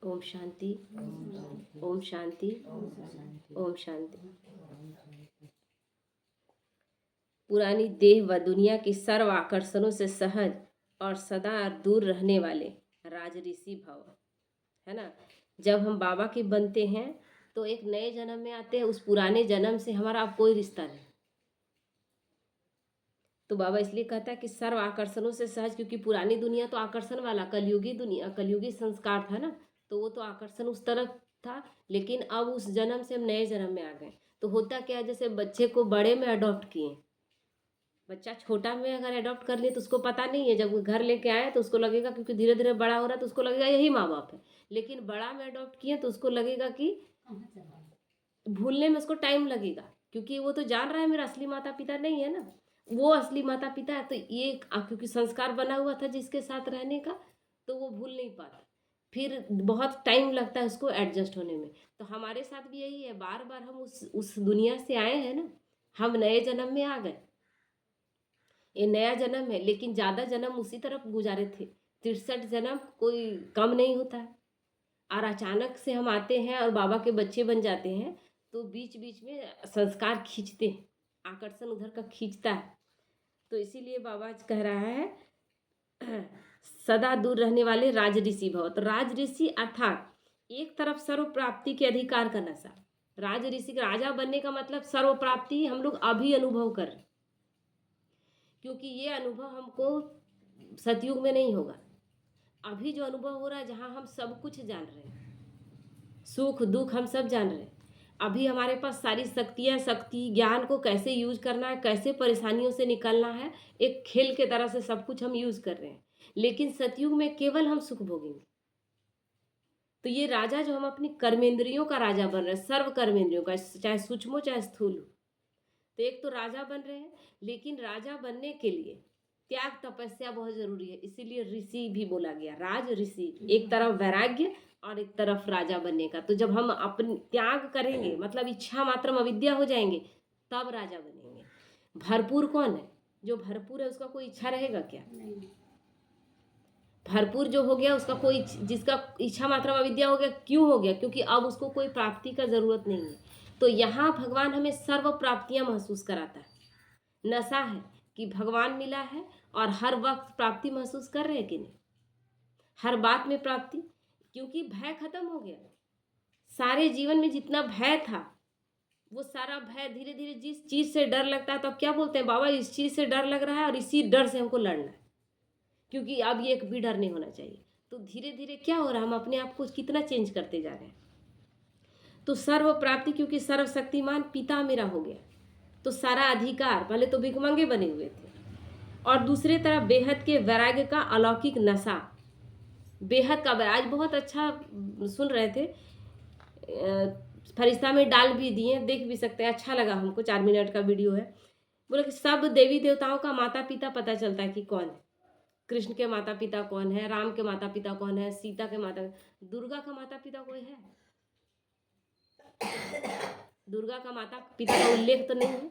ओम शांति, ओम शांति, ओम शांति। पुरानी देह व दुनिया के सर्व आकर्षणों से सहज और सदा दूर रहने वाले राजऋषि भव, है ना। जब हम बाबा के बनते हैं तो एक नए जन्म में आते हैं, उस पुराने जन्म से हमारा अब कोई रिश्ता नहीं। तो बाबा इसलिए कहता है कि सर्व आकर्षणों से सहज, क्योंकि पुरानी दुनिया तो आकर्षण वाला कलयुगी दुनिया, कलयुगी संस्कार था ना, तो वो तो आकर्षण उस तरफ था। लेकिन अब उस जन्म से हम नए जन्म में आ गए। तो होता क्या है, जैसे बच्चे को बड़े में अडॉप्ट किए, बच्चा छोटा में अगर अडॉप्ट कर ले तो उसको पता नहीं है, जब वो घर लेके आए तो उसको लगेगा, क्योंकि धीरे धीरे बड़ा हो रहा है तो उसको लगेगा यही माँ बाप है। लेकिन बड़ा में अडॉप्ट किए तो उसको लगेगा कि भूलने में उसको टाइम लगेगा, क्योंकि वो तो जान रहा है मेरा असली माता पिता नहीं है ना, वो असली माता पिता है। तो ये क्योंकि संस्कार बना हुआ था जिसके साथ रहने का, तो वो भूल नहीं पाता, फिर बहुत टाइम लगता है उसको एडजस्ट होने में। तो हमारे साथ भी यही है, बार बार हम उस दुनिया से आए हैं ना, हम नए जन्म में आ गए, ये नया जन्म है। लेकिन ज़्यादा जन्म उसी तरफ गुजारे थे, 63 जन्म कोई कम नहीं होता है। और अचानक से हम आते हैं और बाबा के बच्चे बन जाते हैं, तो बीच बीच में संस्कार खींचते हैं, आकर्षण उधर का खींचता है। तो इसीलिए बाबा आज कह रहा है सदा दूर रहने वाले राजऋषि भव। तो राजऋषि अर्थात एक तरफ सर्व प्राप्ति के अधिकार का नशा। राजऋषि राजा बनने का मतलब सर्व प्राप्ति हम लोग अभी अनुभव कर रहे, क्योंकि ये अनुभव हमको सतयुग में नहीं होगा। अभी जो अनुभव हो रहा है, जहाँ हम सब कुछ जान रहे हैं, सुख दुख हम सब जान रहे हैं, अभी हमारे पास सारी शक्ति ज्ञान को कैसे यूज करना है, कैसे परेशानियों से निकलना है, एक खेल के तरह से सब कुछ हम यूज कर रहे हैं। लेकिन सतयुग में केवल हम सुख भोगेंगे। तो ये राजा जो हम अपनी कर्मेंद्रियों का राजा बन रहे हैं, सर्व कर्मेंद्रियों का, चाहे सूक्ष्म हो चाहे स्थूल हो। तो एक तो राजा बन रहे हैं, लेकिन राजा बनने के लिए त्याग तपस्या बहुत जरूरी है। इसीलिए ऋषि भी बोला गया, राज ऋषि, एक तरफ वैराग्य और एक तरफ राजा बनने का। तो जब हम अपने त्याग करेंगे, मतलब इच्छा मात्र अविद्या हो जाएंगे, तब राजा बनेंगे। भरपूर कौन है? जो भरपूर है उसका कोई इच्छा रहेगा क्या? नहीं। भरपूर जो हो गया उसका कोई, जिसका इच्छा मात्र अविद्या हो गया, क्यों हो गया? क्योंकि अब उसको कोई प्राप्ति का जरूरत नहीं है। तो यहाँ भगवान हमें सर्व प्राप्तियां महसूस कराता है। नशा है कि भगवान मिला है और हर वक्त प्राप्ति महसूस कर रहे हैं कि नहीं, हर बात में प्राप्ति, क्योंकि भय खत्म हो गया। सारे जीवन में जितना भय था, वो सारा भय धीरे धीरे, जिस चीज से डर लगता है तो अब क्या बोलते हैं, बाबा इस चीज से डर लग रहा है और इसी डर से हमको लड़ना है, क्योंकि अब ये एक भी डर नहीं होना चाहिए। तो धीरे धीरे क्या हो रहा है, हम अपने आप को कितना चेंज करते जा रहे हैं। तो सर्व प्राप्ति, क्योंकि सर्वशक्तिमान पिता मेरा हो गया, तो सारा अधिकार, पहले तो भिखमंगे बने हुए थे, और दूसरे तरफ बेहद के वैराग्य का अलौकिक नशा, बेहद का आज बहुत अच्छा सुन रहे थे, फरिश्ता में डाल भी दिए, देख भी सकते हैं, अच्छा लगा हमको, 4 मिनट का वीडियो है। बोले कि सब देवी देवताओं का माता पिता पता चलता है कि कौन है। कृष्ण के माता पिता कौन है, राम के माता पिता कौन है, सीता के माता, दुर्गा का माता पिता कोई है? दुर्गा का माता पिता का उल्लेख तो नहीं है,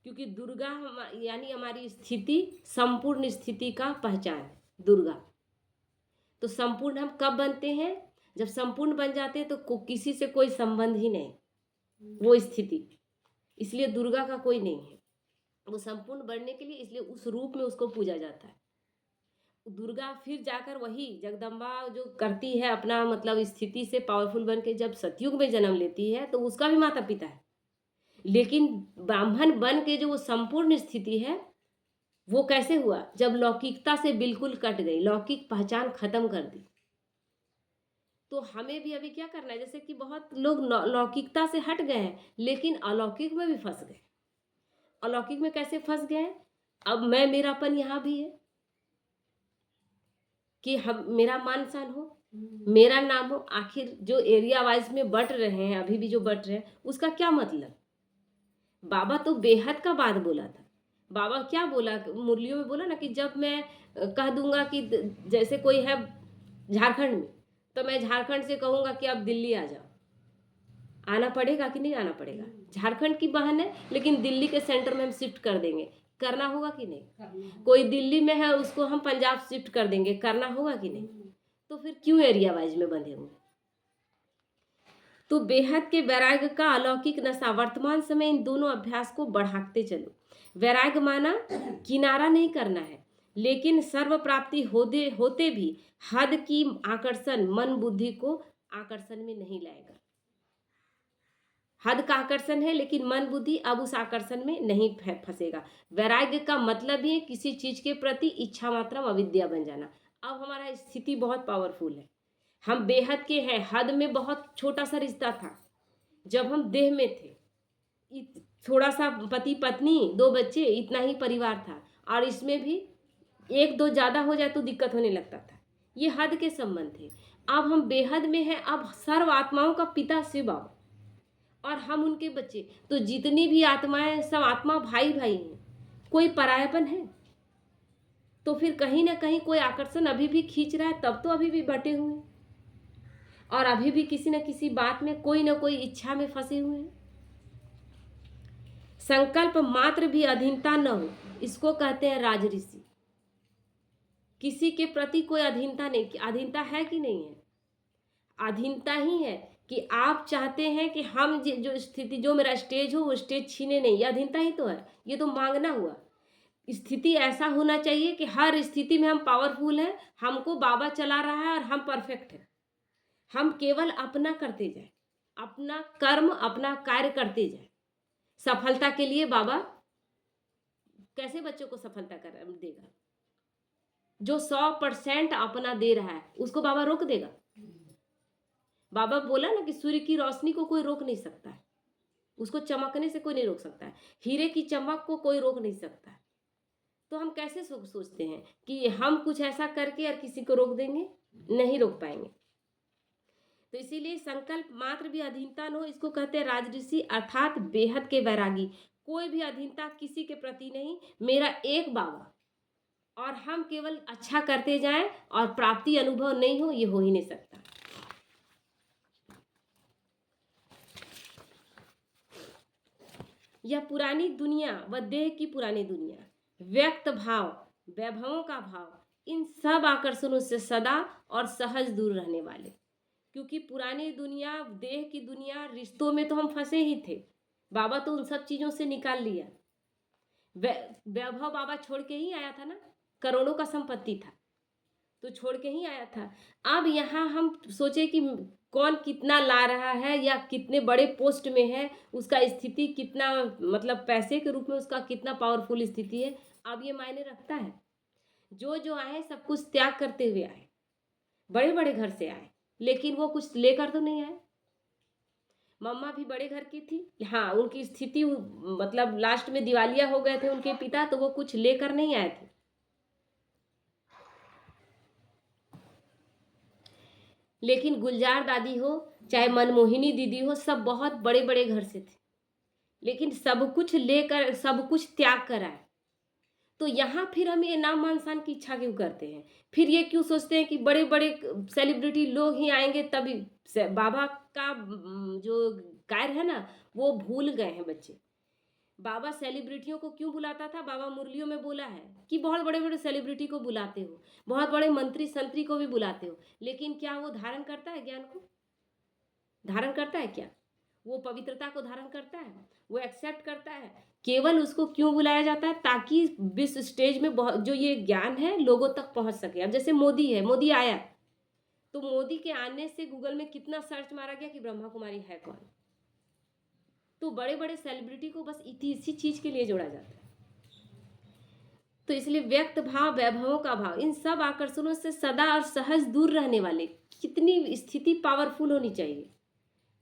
क्योंकि दुर्गा यानी हमारी स्थिति, संपूर्ण स्थिति का पहचान है दुर्गा। तो संपूर्ण हम कब बनते हैं? जब संपूर्ण बन जाते हैं तो किसी से कोई संबंध ही नहीं, वो स्थिति। इसलिए दुर्गा का कोई नहीं है, वो संपूर्ण बनने के लिए, इसलिए उस रूप में उसको पूजा जाता है। दुर्गा फिर जाकर वही जगदम्बा जो करती है अपना, मतलब स्थिति से पावरफुल बन के जब सतयुग में जन्म लेती है, तो उसका भी माता पिता है। लेकिन ब्राह्मण बन के जो वो संपूर्ण स्थिति है, वो कैसे हुआ? जब लौकिकता से बिल्कुल कट गई, लौकिक पहचान खत्म कर दी। तो हमें भी अभी क्या करना है, जैसे कि बहुत लोग लौकिकता से हट गए हैं, लेकिन अलौकिक में भी फंस गए। अलौकिक में कैसे फंस गए? अब मैं मेरापन यहाँ भी है कि हम, मेरा मान सान हो, मेरा नाम हो। आखिर जो एरिया वाइज में बट रहे हैं, अभी भी जो बट रहे हैं, उसका क्या मतलब? बाबा तो बेहद का बात बोला था। बाबा क्या बोला, मुरलियों में बोला ना कि जब मैं कह दूंगा कि जैसे कोई है झारखंड में, तो मैं झारखंड से कहूंगा कि आप दिल्ली आ जाओ, आना पड़ेगा कि नहीं आना पड़ेगा? झारखंड की बहन है, लेकिन दिल्ली के सेंटर में हम शिफ्ट कर देंगे, करना होगा कि नहीं? कोई दिल्ली में है, उसको हम पंजाब शिफ्ट कर देंगे, करना होगा कि नहीं? तो फिर क्यों एरिया वाइज में बंधे हुए? तो बेहद के वैराग्य का अलौकिक नशा, वर्तमान समय इन दोनों अभ्यास को बढ़ाते चलो। वैराग्य माना किनारा नहीं करना है, लेकिन सर्व प्राप्ति होते होते भी हद की आकर्षण मन बुद्धि को आकर्षण में नहीं लाएगा। हद का आकर्षण है, लेकिन मन बुद्धि अब उस आकर्षण में नहीं फंसेगा। वैराग्य का मतलब ही किसी चीज के प्रति इच्छा मात्रम अविद्या बन जाना। अब हमारा स्थिति बहुत पावरफुल है, हम बेहद के हैं। हद में बहुत छोटा सा रिश्ता था जब हम देह में थे, थोड़ा सा पति पत्नी 2 बच्चे, इतना ही परिवार था, और इसमें भी 1-2 ज़्यादा हो जाए तो दिक्कत होने लगता था। ये हद के संबंध थे। अब हम बेहद में हैं, अब सर्व आत्माओं का पिता शिव बाबा और हम उनके बच्चे, तो जितनी भी आत्माएं सब आत्मा भाई भाई हैं, कोई परायापन है? तो फिर कहीं ना कहीं कोई आकर्षण अभी भी खींच रहा है, तब तो अभी भी बटे हुए हैं और अभी भी किसी न किसी बात में कोई ना कोई इच्छा में फंसे हुए हैं। संकल्प मात्र भी अधीनता न हो, इसको कहते हैं राजऋषि। किसी के प्रति कोई अधीनता नहीं, अधीनता है कि नहीं है? अधीनता ही है कि आप चाहते हैं कि हम जो स्थिति, जो मेरा स्टेज हो वो स्टेज छीने नहीं, ये अधीनता ही तो है। ये तो मांगना हुआ। स्थिति ऐसा होना चाहिए कि हर स्थिति में हम पावरफुल हैं, हमको बाबा चला रहा है और हम परफेक्ट हैं। हम केवल अपना करते जाए, अपना कर्म अपना कार्य करते जाए। सफलता के लिए बाबा कैसे बच्चों को सफलता कर देगा? जो 100% अपना दे रहा है उसको बाबा रोक देगा? बाबा बोला ना कि सूर्य की रोशनी को कोई रोक नहीं सकता है, उसको चमकने से कोई नहीं रोक सकता है, हीरे की चमक को कोई रोक नहीं सकता है। तो हम कैसे सोचते हैं कि हम कुछ ऐसा करके और किसी को रोक देंगे? नहीं रोक पाएंगे। तो इसीलिए संकल्प मात्र भी अधीनता न हो, इसको कहते हैं राजऋषि, अर्थात बेहद के वैरागी। कोई भी अधीनता किसी के प्रति नहीं, मेरा एक बाबा, और हम केवल अच्छा करते जाएं और प्राप्ति अनुभव नहीं हो, ये हो ही नहीं सकता। यह पुरानी दुनिया व देह की पुरानी दुनिया, व्यक्त भाव, वैभवों का भाव, इन सब आकर्षणों से सदा और सहज दूर रहने वाले। क्योंकि पुरानी दुनिया, देह की दुनिया, रिश्तों में तो हम फंसे ही थे। बाबा तो उन सब चीजों से निकाल लिया। वैभव बाबा छोड़ के ही आया था ना, करोड़ों का संपत्ति था तो छोड़ के ही आया था। अब यहाँ हम सोचे कि कौन कितना ला रहा है या कितने बड़े पोस्ट में है, उसका स्थिति कितना, मतलब पैसे के रूप में उसका कितना पावरफुल स्थिति है, अब ये मायने रखता है? जो आए सब कुछ त्याग करते हुए आए, बड़े बड़े घर से आए, लेकिन वो कुछ लेकर तो नहीं आए। मम्मा भी बड़े घर की थी, हाँ उनकी स्थिति मतलब लास्ट में दिवालिया हो गए थे उनके पिता, तो वो कुछ लेकर नहीं आए थे। लेकिन गुलजार दादी हो चाहे मनमोहिनी दीदी हो, सब बहुत बड़े बड़े घर से थे, लेकिन सब कुछ लेकर, सब कुछ त्याग कर आए। तो यहाँ फिर हम ये नाम मान शान की इच्छा क्यों करते हैं? फिर ये क्यों सोचते हैं कि बड़े बड़े सेलिब्रिटी लोग ही आएंगे तभी? बाबा का जो कार्य है ना, वो भूल गए हैं बच्चे। बाबा सेलिब्रिटियों को क्यों बुलाता था? बाबा मुरलियों में बोला है कि बहुत बड़े बड़े सेलिब्रिटी को बुलाते हो, बहुत बड़े मंत्री संतरी को भी बुलाते हो, लेकिन क्या वो धारण करता है ज्ञान को? धारण करता है क्या? वो पवित्रता को धारण करता है? वो एक्सेप्ट करता है? केवल उसको क्यों बुलाया जाता है? ताकि विश्व स्टेज में बहुत जो ये ज्ञान है लोगों तक पहुंच सके। अब जैसे मोदी है, मोदी आया तो मोदी के आने से गूगल में कितना सर्च मारा गया कि ब्रह्मा कुमारी है कौन। तो बड़े बड़े सेलिब्रिटी को बस इसी चीज के लिए जोड़ा जाता है। तो इसलिए व्यक्त भाव, वैभवों का भाव, इन सब आकर्षणों से सदा और सहज दूर रहने वाले। कितनी स्थिति पावरफुल होनी चाहिए,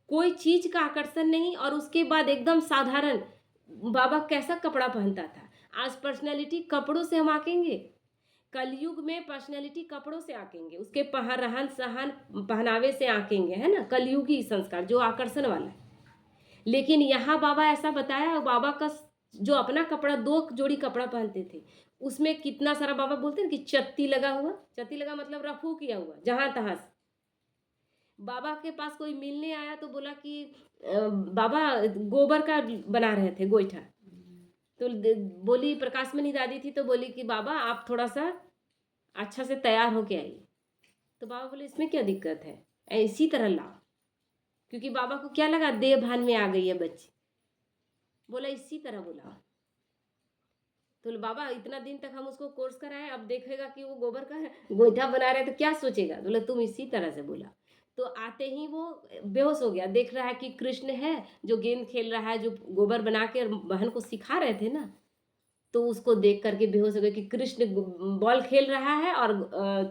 कोई चीज का आकर्षण नहीं, और उसके बाद एकदम साधारण। बाबा कैसा कपड़ा पहनता था? आज पर्सनैलिटी कपड़ों से हम आकेंगे, कलयुग में पर्सनैलिटी कपड़ों से आकेंगे, उसके रहन सहन पहनावे से आकेंगे, है ना, कलयुगी संस्कार जो आकर्षण वाला है। लेकिन यहाँ बाबा ऐसा बताया, बाबा का जो अपना कपड़ा, 2 जोड़ी कपड़ा पहनते थे, उसमें कितना सारा, बाबा बोलते हैं कि चत्ती लगा हुआ, चत्ती लगा मतलब रफू किया हुआ जहां तहां से। बाबा के पास कोई मिलने आया तो बोला कि बाबा गोबर का बना रहे थे गोईठा, तो बोली, प्रकाश मणि दादी थी तो बोली कि बाबा आप थोड़ा सा अच्छा से तैयार होके आइए। तो बाबा बोले इसमें क्या दिक्कत है, इसी तरह ला। क्योंकि बाबा को क्या लगा देह भान में आ गई है बच्ची, बोला इसी तरह बुलाओ। तो बाबा इतना दिन तक हम उसको कोर्स कराए, अब देखेगा कि वो गोबर का गोईठा बना रहे तो क्या सोचेगा। बोले तुम इसी तरह से बोला। तो आते ही वो बेहोश हो गया, देख रहा है कि कृष्ण है जो गेंद खेल रहा है, जो गोबर बना के बहन को सिखा रहे थे ना, तो उसको देख करके बेहोश हो गया कि कृष्ण बॉल खेल रहा है और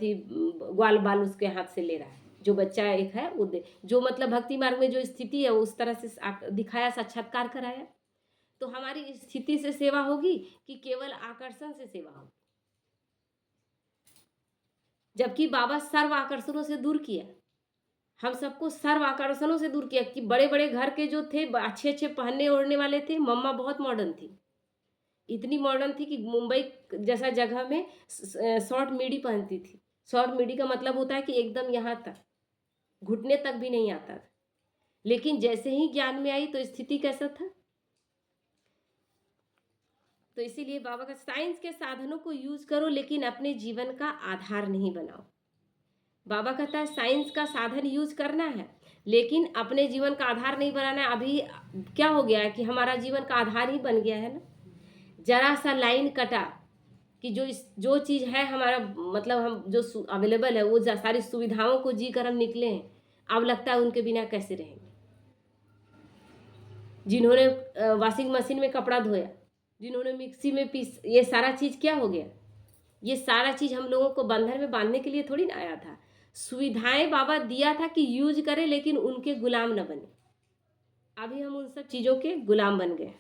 ग्वाल बाल उसके हाथ से ले रहा है। जो बच्चा एक है वो जो मतलब भक्ति मार्ग में जो स्थिति है उस तरह से दिखाया, साक्षात्कार कराया। तो हमारी स्थिति से सेवा होगी कि केवल आकर्षण से सेवा होगी। जबकि बाबा सर्व आकर्षणों से दूर किया, हम सबको सर्व आकर्षणों से दूर किया। कि बड़े बड़े घर के जो थे, अच्छे अच्छे पहनने ओढ़ने वाले थे, मम्मा बहुत मॉडर्न थी, इतनी मॉडर्न थी कि मुंबई जैसा जगह में शॉर्ट मिडी पहनती थी। शॉर्ट मिडी का मतलब होता है कि एकदम यहाँ तक, घुटने तक भी नहीं आता था। लेकिन जैसे ही ज्ञान में आई तो स्थिति कैसा था। तो इसीलिए बाबा का साइंस के साधनों को यूज करो, लेकिन अपने जीवन का आधार नहीं बनाओ। बाबा कहता है साइंस का साधन यूज करना है, लेकिन अपने जीवन का आधार नहीं बनाना है। अभी क्या हो गया है कि हमारा जीवन का आधार ही बन गया है ना। जरा सा लाइन कटा कि जो चीज़ है हमारा, मतलब हम जो अवेलेबल है वो सारी सुविधाओं को जी कर हम निकले हैं। अब लगता है उनके बिना कैसे रहेंगे। जिन्होंने वॉशिंग मशीन में कपड़ा धोया, जिन्होंने मिक्सी में पीस, ये सारा चीज़ क्या हो गया। ये सारा चीज़ हम लोगों को बंधन में बांधने के लिए थोड़ी ना आया था। सुविधाएं बाबा दिया था कि यूज करें, लेकिन उनके गुलाम न बने। अभी हम उन सब चीज़ों के गुलाम बन गए।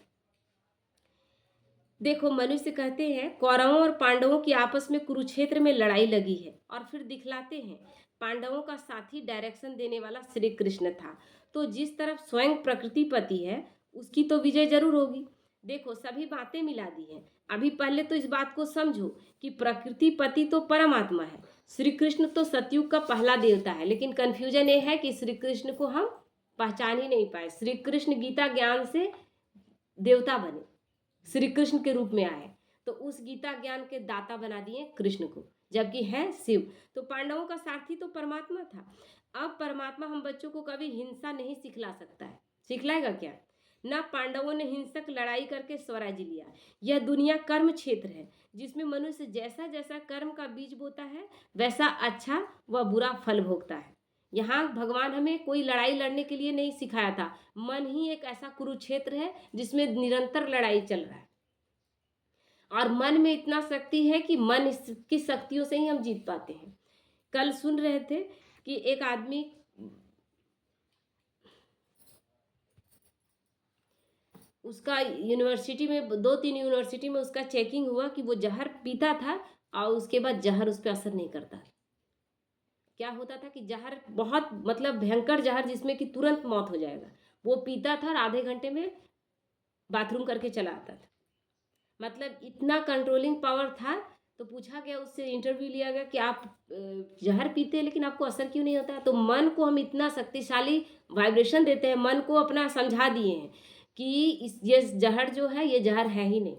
देखो मनुष्य कहते हैं कौरवों और पांडवों की आपस में कुरुक्षेत्र में लड़ाई लगी है, और फिर दिखलाते हैं पांडवों का साथी डायरेक्शन देने वाला श्री कृष्ण था। तो जिस तरफ स्वयं प्रकृतिपति है उसकी तो विजय जरूर होगी। देखो सभी बातें मिला दी हैं। अभी पहले तो इस बात को समझो कि प्रकृतिपति तो परमात्मा है, श्री कृष्ण तो सतयुग का पहला देवता है। लेकिन कन्फ्यूजन ये है कि श्री कृष्ण को हम पहचान ही नहीं पाए। श्री कृष्ण गीता ज्ञान से देवता बने, श्री कृष्ण के रूप में आए, तो उस गीता ज्ञान के दाता बना दिए कृष्ण को, जबकि है शिव। तो पांडवों का सारथी तो परमात्मा था। अब परमात्मा हम बच्चों को कभी हिंसा नहीं सिखला सकता है। सिखलाएगा क्या। ना पांडवों ने हिंसक लड़ाई करके स्वराज्य लिया। यह दुनिया कर्म क्षेत्र है, जिसमें मनुष्य जैसा जैसा कर्म का बीज बोता है वैसा अच्छा व बुरा फल भोगता है। यहाँ भगवान हमें कोई लड़ाई लड़ने के लिए नहीं सिखाया था। मन ही एक ऐसा कुरुक्षेत्र है जिसमें निरंतर लड़ाई चल रहा है, और मन में इतना शक्ति है कि मन की शक्तियों से ही हम जीत पाते हैं। कल सुन रहे थे कि एक आदमी उसका यूनिवर्सिटी में, 2-3 यूनिवर्सिटी में उसका चेकिंग हुआ कि वो जहर पीता था और उसके बाद जहर उस पर असर नहीं करता। क्या होता था कि जहर बहुत मतलब भयंकर जहर जिसमें कि तुरंत मौत हो जाएगा, वो पीता था और आधे घंटे में बाथरूम करके चला आता था। मतलब इतना कंट्रोलिंग पावर था। तो पूछा गया, उससे इंटरव्यू लिया गया कि आप जहर पीते हैं लेकिन आपको असर क्यों नहीं होता। तो मन को हम इतना शक्तिशाली वाइब्रेशन देते हैं, मन को अपना समझा दिए हैं कि ये जहर जो है ये जहर है ही नहीं,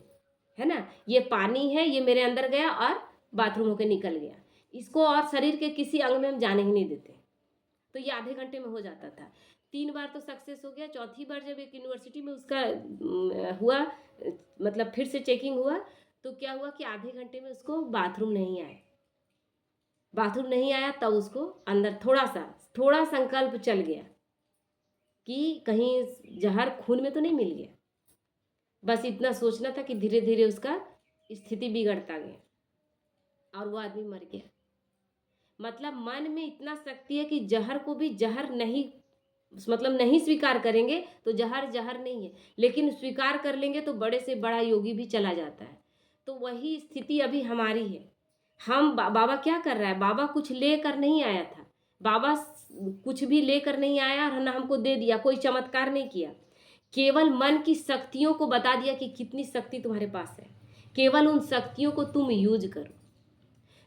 है ना, ये पानी है, ये मेरे अंदर गया और बाथरूम होकर निकल गया। इसको और शरीर के किसी अंग में हम जाने ही नहीं देते। तो ये आधे घंटे में हो जाता था। 3 बार तो सक्सेस हो गया। चौथी बार जब एक यूनिवर्सिटी में उसका हुआ, मतलब फिर से चेकिंग हुआ, तो क्या हुआ कि आधे घंटे में उसको बाथरूम नहीं आया। बाथरूम नहीं आया तब उसको अंदर थोड़ा संकल्प चल गया कि कहीं जहर खून में तो नहीं मिल गया। बस इतना सोचना था कि धीरे धीरे उसका स्थिति बिगड़ता गया और वो आदमी मर गया। मतलब मन में इतना शक्ति है कि जहर को भी जहर नहीं, मतलब नहीं स्वीकार करेंगे तो जहर जहर नहीं है, लेकिन स्वीकार कर लेंगे तो बड़े से बड़ा योगी भी चला जाता है। तो वही स्थिति अभी हमारी है। हम बाबा क्या कर रहा है, बाबा कुछ लेकर नहीं आया था। बाबा कुछ भी लेकर नहीं आया और ना हमको दे दिया, कोई चमत्कार नहीं किया। केवल मन की शक्तियों को बता दिया कि कितनी शक्ति तुम्हारे पास है, केवल उन शक्तियों को तुम यूज करो।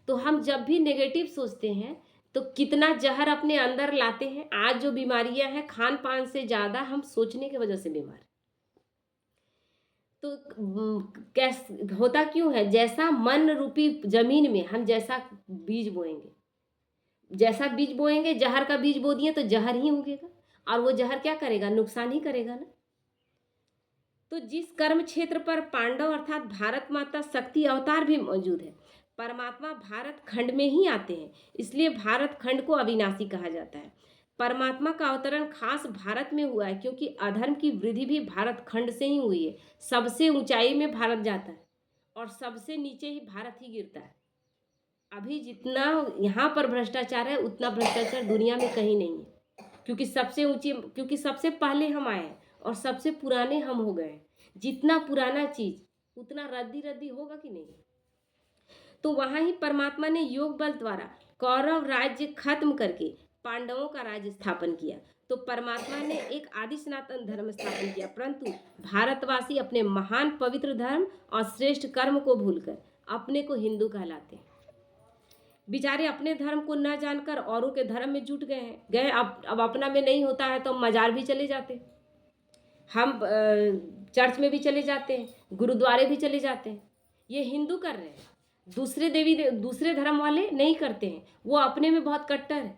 तो हम जब भी नेगेटिव सोचते हैं तो कितना जहर अपने अंदर लाते हैं। आज जो बीमारियां हैं खान पान से ज़्यादा हम सोचने की वजह से बीमार। तो कैसे होता क्यों है, जैसा मन रूपी जमीन में हम जैसा बीज बोएंगे, जैसा बीज बोएंगे, जहर का बीज बो दिए तो जहर ही उगेगा, और वो जहर क्या करेगा, नुकसान ही करेगा ना। तो जिस कर्म क्षेत्र पर पांडव अर्थात भारत माता शक्ति अवतार भी मौजूद है, परमात्मा भारत खंड में ही आते हैं, इसलिए भारत खंड को अविनाशी कहा जाता है। परमात्मा का अवतरण खास भारत में हुआ है, क्योंकि अधर्म की वृद्धि भी भारत खंड से ही हुई है। सबसे ऊंचाई में भारत जाता है और सबसे नीचे ही भारत ही गिरता है। अभी जितना यहाँ पर भ्रष्टाचार है, उतना भ्रष्टाचार दुनिया में कहीं नहीं है, क्योंकि सबसे ऊंची, क्योंकि सबसे पहले हम आए हैं और सबसे पुराने हम हो गए। जितना पुराना चीज उतना रद्दी रद्दी होगा कि नहीं। तो वहां ही परमात्मा ने योग बल द्वारा कौरव राज्य खत्म करके पांडवों का राज्य स्थापन किया। तो परमात्मा ने एक आदि सनातन धर्म स्थापन किया, परंतु भारतवासी अपने महान पवित्र धर्म और श्रेष्ठ कर्म को भूलकर अपने को हिंदू कहलाते हैं। बेचारे अपने धर्म को न जानकर औरों के धर्म में जुट गए। अब अपना में नहीं होता है तो मजार भी चले जाते हैं, हम चर्च में भी चले जाते हैं, गुरुद्वारे भी चले जाते हैं। ये हिंदू कर रहे हैं, दूसरे धर्म वाले नहीं करते हैं, वो अपने में बहुत कट्टर है।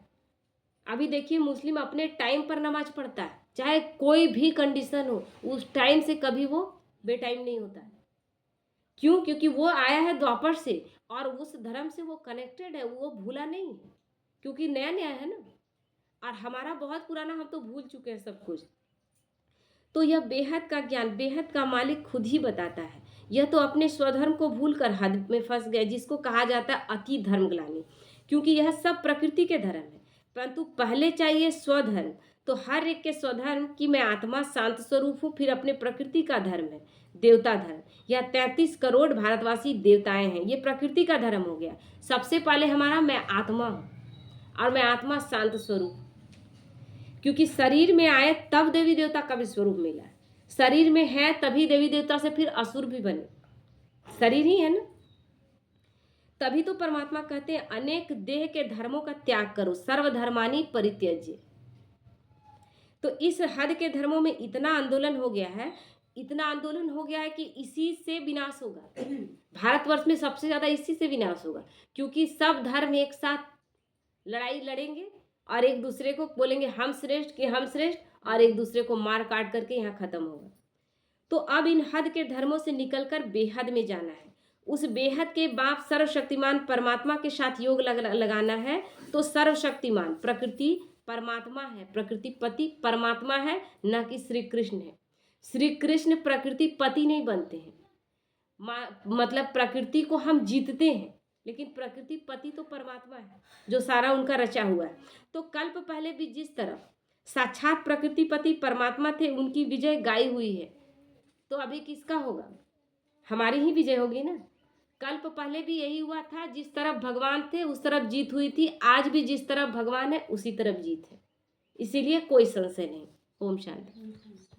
अभी देखिए मुस्लिम अपने टाइम पर नमाज पढ़ता है, चाहे कोई भी कंडीशन हो, उस टाइम से कभी वो बेटाइम नहीं होता है। क्यों? क्योंकि वो आया है द्वापर से और उस धर्म से वो कनेक्टेड है, वो भूला नहीं है, क्योंकि नया नया है ना। और हमारा बहुत पुराना, हम तो भूल चुके हैं सब कुछ। तो यह बेहद का ज्ञान बेहद का मालिक खुद ही बताता है। यह तो अपने स्वधर्म को भूलकर हद में फंस गए, जिसको कहा जाता है अति धर्मग्लानि, क्योंकि यह सब प्रकृति के धर्म है। परंतु पहले चाहिए स्वधर्म। तो हर एक के स्वधर्म कि मैं आत्मा शांत स्वरूप हूँ, फिर अपने प्रकृति का धर्म है देवता धर्म। यह 33 करोड़ भारतवासी देवताएं हैं, ये प्रकृति का धर्म हो गया। सबसे पहले हमारा मैं आत्मा हूँ, और मैं आत्मा शांत स्वरूप, क्योंकि शरीर में आए तब देवी देवता का भी स्वरूप मिला है। शरीर में है तभी देवी देवता से फिर असुर भी बने, शरीर ही है ना। तभी तो परमात्मा कहते हैं अनेक देह के धर्मों का त्याग करो, सर्वधर्मानि परित्यज्य। तो इस हद के धर्मों में इतना आंदोलन हो गया है, इतना आंदोलन हो गया है कि इसी से विनाश होगा। भारतवर्ष में सबसे ज्यादा इसी से विनाश होगा, क्योंकि सब धर्म एक साथ लड़ाई लड़ेंगे और एक दूसरे को बोलेंगे हम श्रेष्ठ कि हम श्रेष्ठ, और एक दूसरे को मार काट करके यहाँ खत्म होगा। तो अब इन हद के धर्मों से निकलकर बेहद में जाना है। उस बेहद के बाप सर्वशक्तिमान परमात्मा के साथ योग लगाना है। तो सर्वशक्तिमान प्रकृति परमात्मा है, प्रकृति पति परमात्मा है, न कि श्री कृष्ण है। श्री कृष्ण प्रकृति पति नहीं बनते हैं, मतलब प्रकृति को हम जीतते हैं, लेकिन प्रकृति पति तो परमात्मा है जो सारा उनका रचा हुआ है। तो कल्प पहले भी जिस तरह साक्षात प्रकृति पति परमात्मा थे, उनकी विजय गाई हुई है, तो अभी किसका होगा? हमारी ही विजय होगी ना। कल्प पहले भी यही हुआ था, जिस तरफ भगवान थे उस तरफ जीत हुई थी। आज भी जिस तरफ भगवान है उसी तरफ जीत है, इसीलिए कोई संशय नहीं। ओम शांति।